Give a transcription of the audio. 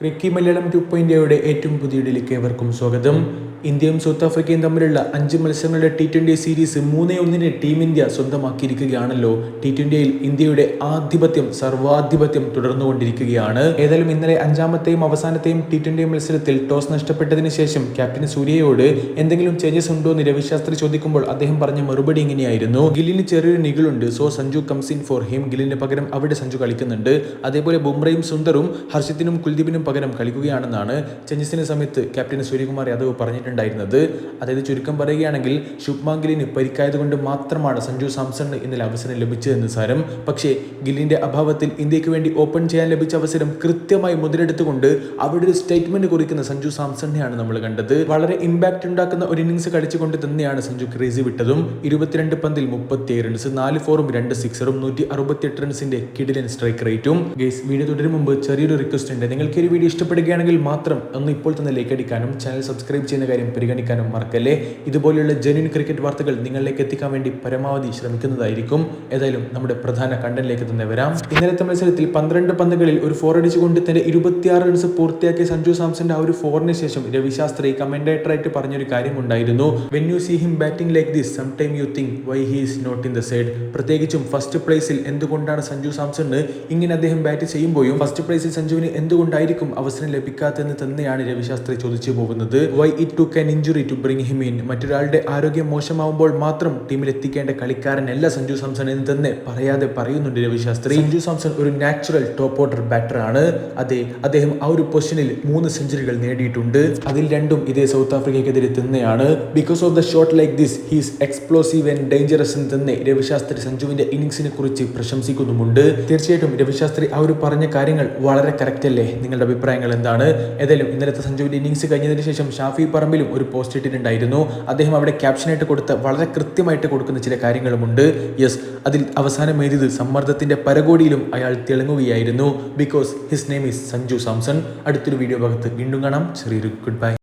ക്രിക്കി മലയാളം 2.0യുടെ ഏറ്റവും പുതിയ വീഡിയോയിലേക്ക് ഏവർക്കും സ്വാഗതം. ഇന്ത്യയും സൗത്ത് ആഫ്രിക്കയും തമ്മിലുള്ള 5 മത്സരങ്ങളുടെ T20 സീരീസ് 3-1 ടീം ഇന്ത്യ സ്വന്തമാക്കിയിരിക്കുകയാണല്ലോ. T20യിൽ ഇന്ത്യയുടെ സർവാധിപത്യം തുടർന്നുകൊണ്ടിരിക്കുകയാണ്. ഏതായാലും ഇന്നലെ 5ാമത്തെയും അവസാനത്തെയും T20 മത്സരത്തിൽ ടോസ് നഷ്ടപ്പെട്ടതിന് ശേഷം ക്യാപ്റ്റൻ സൂര്യയോട് എന്തെങ്കിലും ചേഞ്ചസ് ഉണ്ടോ എന്ന് രവിശാസ്ത്രി ചോദിക്കുമ്പോൾ അദ്ദേഹം പറഞ്ഞ മറുപടി ഇങ്ങനെയായിരുന്നു: ഗില്ലിന് ചെറിയൊരു നിഗളുണ്ട്, so Sanju comes in for him. ഗില്ലിന് പകരം അവിടെ സഞ്ജു കളിക്കുന്നുണ്ട്. അതേപോലെ ബുംറയും സുന്ദറും ഹർഷിത്തിനും കുൽദീപിനും പകരം കളിക്കുകയാണെന്നാണ് ചേഞ്ചസിന് സമയത്ത് ക്യാപ്റ്റൻ സൂര്യകുമാർ യാദവ് പറഞ്ഞിട്ടുണ്ടായിരുന്നത്. അതായത് ചുരുക്കം പറയുകയാണെങ്കിൽ ശുഭ്മാൻ ഗില്ലിന് പരിക്കായതുകൊണ്ട് മാത്രമാണ് സഞ്ജു സാംസണിന് ഇന്നലെ അവസരം ലഭിച്ചതെന്ന് സാരം. പക്ഷേ ഗില്ലിന്റെ അഭാവത്തിൽ ഇന്ത്യക്ക് വേണ്ടി ഓപ്പൺ ചെയ്യാൻ ലഭിച്ച അവസരം കൃത്യമായി മുതലെടുത്തുകൊണ്ട് അവിടെ ഒരു സ്റ്റേറ്റ്മെന്റ് കുറിക്കുന്ന സഞ്ജു സാംസണിനെയാണ് നമ്മൾ കണ്ടത്. വളരെ ഇമ്പാക്ട് ഉണ്ടാക്കുന്ന ഒരു ഇന്നിംഗ്സ് കളിച്ചുകൊണ്ട് തന്നെയാണ് സഞ്ജു ക്രീസിൽ വിട്ടതും. 22 പന്തിൽ 37 റൺസ്, 4 ഫോറും 2 സിക്സറും, 168 റൺസിന്റെ കിടിലൻ സ്ട്രൈക്ക് റേറ്റും. ഗൈസ്, വീഡിയോ തുടരും മുമ്പ് ചെറിയൊരു റിക്വസ്റ്റ് ഉണ്ട്. നിങ്ങൾക്ക് ഈ വീഡിയോ ഇഷ്ടപ്പെടുകയാണെങ്കിൽ മാത്രം ഒന്ന് ഇപ്പോൾ തന്നെ ലൈക്ക് അടിക്കാനും ചാനൽ സബ്സ്ക്രൈബ് ചെയ്യുന്ന കാര്യം പരിഗണിക്കാനും മറക്കല്ലേ. ഇതുപോലെയുള്ള ജെന്യൂൻ ക്രിക്കറ്റ് വാർത്തകൾ നിങ്ങളിലേക്ക് എത്തിക്കാൻ വേണ്ടി പരമാവധി ശ്രമിക്കുന്നതായിരിക്കും. ഏതായാലും നമ്മുടെ പ്രധാന കണ്ടന്റിലേക്ക് തന്നെ വരാം. ഇന്നലത്തെ മത്സരത്തിൽ 12 പന്തുകളിൽ ഒരു 4 അടിച്ചുകൊണ്ട് തന്റെ 26 റൺസ് പൂർത്തിയാക്കിയ സഞ്ജു സാംസന്റെ ആ ഒരു 4-ന് ശേഷം രവിശാസ്ത്രി കമന്റേറ്ററായിട്ട് പറഞ്ഞൊരു കാര്യം ഉണ്ടായിരുന്നു: when you see him batting like this sometime you think why he is not in the side. പ്രത്യേകിച്ചും ഫസ്റ്റ് പ്ലേസിൽ എന്തുകൊണ്ടാണ് സഞ്ജു സാംസണിന് ഇങ്ങനെ അദ്ദേഹം ബാറ്റ് ചെയ്യുമ്പോഴും ഫസ്റ്റ് പ്ലേസിൽ സഞ്ജുവിന് എന്തുകൊണ്ടായിരിക്കും അവസരം ലഭിക്കാത്തതെന്ന് തന്നെയാണ് രവിശാസ്ത്രി ചോദിച്ചു പോകുന്നത്. Why it took an injury to bring him in. മറ്റൊരാളുടെ ആരോഗ്യം മോശമാവുമ്പോൾ മാത്രം ടീമിൽ എത്തിക്കേണ്ട കളിക്കാരനല്ല സഞ്ജു സാംസൺ എന്ന് തന്നെ പറയാതെ പറയുന്നുണ്ട് രവിശാസ്ത്രി. സഞ്ജു സാംസൺ ഒരു നാച്ചുറൽ ടോപ്പ് ഓർഡർ ബാറ്ററാണ്. അതെ, അദ്ദേഹം ആ ഒരു പൊസിഷനിൽ 3 സെഞ്ചുറികൾ നേടിയിട്ടുണ്ട്. അതിൽ 2 ഇതേ സൗത്ത് ആഫ്രിക്കയ്ക്കെതിരെ തന്നെയാണ്. Because of the shot like this he's explosive and dangerous എന്ന് തന്നെ രവിശാസ്ത്രി സഞ്ജുവിന്റെ ഇന്നിംഗ്സിനെ കുറിച്ച് പ്രശംസിക്കുന്നുമുണ്ട്. തീർച്ചയായിട്ടും രവിശാസ്ത്രി ആ ഒരു പറഞ്ഞ കാര്യങ്ങൾ വളരെ കറക്റ്റ് അല്ലേ? നിങ്ങളുടെ അഭിപ്രായങ്ങൾ എന്താണ്? ഏതായാലും ഇന്നലത്തെ സഞ്ജുവിന്റെ ഇന്നിംഗ്സ് കഴിഞ്ഞതിന് ശേഷം ഷാഫി പറമ്പിലും ഒരു പോസ്റ്റ് ഇട്ടിട്ടുണ്ടായിരുന്നു. അദ്ദേഹം അവിടെ ക്യാപ്ഷനായിട്ട് കൊടുത്ത വളരെ കൃത്യമായിട്ട് കൊടുക്കുന്ന ചില കാര്യങ്ങളുമുണ്ട്. യെസ്, അതിൽ അവസാനം എഴുതിയത് സമ്മർദ്ദത്തിന്റെ പരകോടിയിലും അയാൾ തിളങ്ങുകയായിരുന്നു. Because his name is Sanju Samson. അടുത്തൊരു വീഡിയോ ഭാഗത്ത് വീണ്ടും കാണാം. ചെറിയൊരു ഗുഡ് ബൈ.